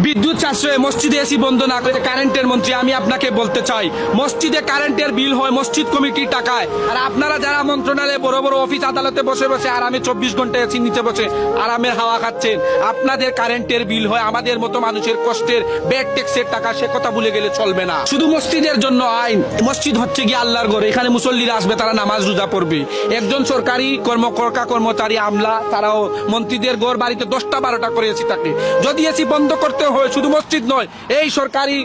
বিদ্যুৎ সাশ্রয়ে মসজিদে এসি বন্ধ না করে কারেন্টের মন্ত্রী, আমি আপনাকে বলতে চাই মসজিদে কারেন্টের বিল হয় মসজিদ কমিটির টাকায়, আর আপনারা যারা মন্ত্রণালয়ে বড় বড় অফিস আদালতে বসে বসে আরামে 24 ঘন্টা এসি নিচে বসে আরামের হাওয়া খাচ্ছেন, আপনাদের কারেন্টের বিল হয় আমাদের মতো মানুষের কষ্টের ব্যাড ট্যাক্সের টাকা। সে কথা ভুলে গেলে চলবে না। শুধু মসজিদের জন্য আইন, মসজিদ হচ্ছে গিয়ে আল্লাহর ঘর, এখানে মুসল্লিরা আসবে, তারা নামাজ রোজা পড়বে। একজন সরকারি কর্মচারী আমলা তারাও মন্ত্রীদের ঘর বাড়িতে 10টা 12টা করে এসি থাকে। যদি এসি বন্ধ করতে হয় শুধু মসজিদ নয়, এই সরকারি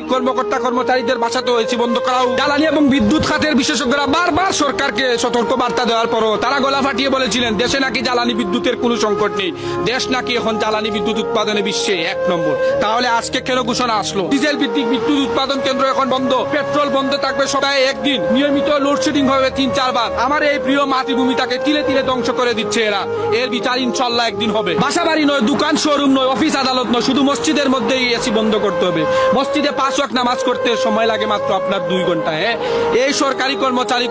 কর্মচারীদের বাসাতেও এসি বন্ধ করা হোক। জ্বালানি এবং বিদ্যুৎ খাতের বিশেষজ্ঞরা বারবার সরকারকে সতর্ক বার্তা দেওয়ার পরও তারা গলা ফাটিয়ে বলেছিলেন দেশে নাকি জ্বালানি বিদ্যুতের কোনো সংকট নেই, দেশ নাকি এখন জ্বালানি বিদ্যুৎ উৎপাদনে বিশ্বে 1 নম্বর। তাহলে আজকে কেন ঘোষণা আসলো ডিজেল ভিত্তিক বিদ্যুৎ উৎপাদন কেন্দ্র এখন বন্ধ, পেট্রোল বন্ধ থাকবে সপ্তাহে একদিন, নিয়মিত লোডশেডিং হবে 3-4 বার। আমার এই প্রিয় মাতৃভূমিটাকে তিলে তিলে ধ্বংস করে দিচ্ছে এরা। এর বিচার ইনশাল্লাহ একদিন হবে। বাসা বাড়ি নয়, দোকান শোরুম নয়, অফিস আদালত নয়, শুধু মসজিদের মধ্যেই এসি বন্ধ করতে হবে। মসজিদে 5 ওয়াক্ত নামাজ করতে সময় লাগে মাত্র আপনার 2 ঘন্টা। এই সরকারি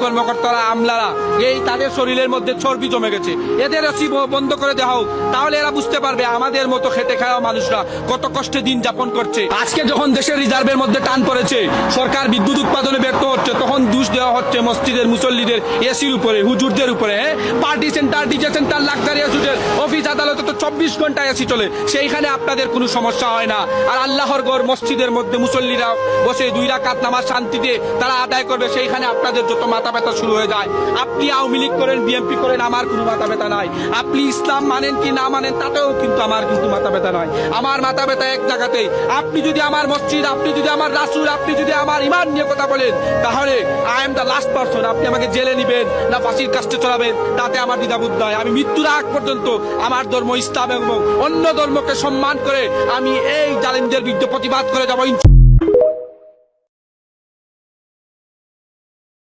কর্মকর্তারা আমলারা এই তাদের শরীরের মধ্যে চর্বি জমে গেছে, এদের এসি বন্ধ করে দেওয়া হোক। তাহলে এরা বুঝতে পারবে আমাদের মতো খেটে খাওয়া মানুষরা কত কষ্টে দিন যাপন করছে। আজকে যখন দেশের রিজার্ভের মধ্যে টান পড়েছে, সরকার বিদ্যুৎ উৎপাদনে ব্যর্থ হচ্ছে, তখন দোষ দেওয়া হচ্ছে মসজিদের মুসল্লিদের এসির উপরে, হুজুরদের উপরে। Party centre, DJ centre, luxury হুজুরের অফিস আদালতে তো 24 ঘন্টা এসি চলে, সেইখানে আপনাদের কোনো সমস্যা হয় না। আর আল্লাহর ঘর মসজিদের মধ্যে মুসল্লিরা বসে 2 রাকাত নামাজ শান্তিতে তারা আদায় করবে, সেইখানে আপনাদের যত মাথা ব্যথা শুরু হয়ে যায়। আপনি আওয়ামী লীগ করেন, বিএনপি করেন, আমার কোনো মাথা ব্যথা নাই। আপনি ইসলাম মানেন কি না মানেন তাতেও কিন্তু আমার কিন্তু মাথা ব্যথা নাই। আমার মাথা ব্যথা এক জায়গাতেই। আপনি যদি আমার মসজিদ, আপনি যদি আমার রাসূল, আপনি যদি আমার ইমান নিয়ে কথা বলেন, তাহলে I am the last person. আপনি আমাকে জেলে নিবেন না ফাঁসির কাস্টে চড়াবেন, তাতে আমার দ্বিধাবোধ নাই। আমি মৃত্যুর আগ পর্যন্ত আমার ধর্ম ইসলাম এবং অন্য ধর্মকে সম্মান করে আমি এই জালিমদের বিরুদ্ধে প্রতিবাদ করে যাব।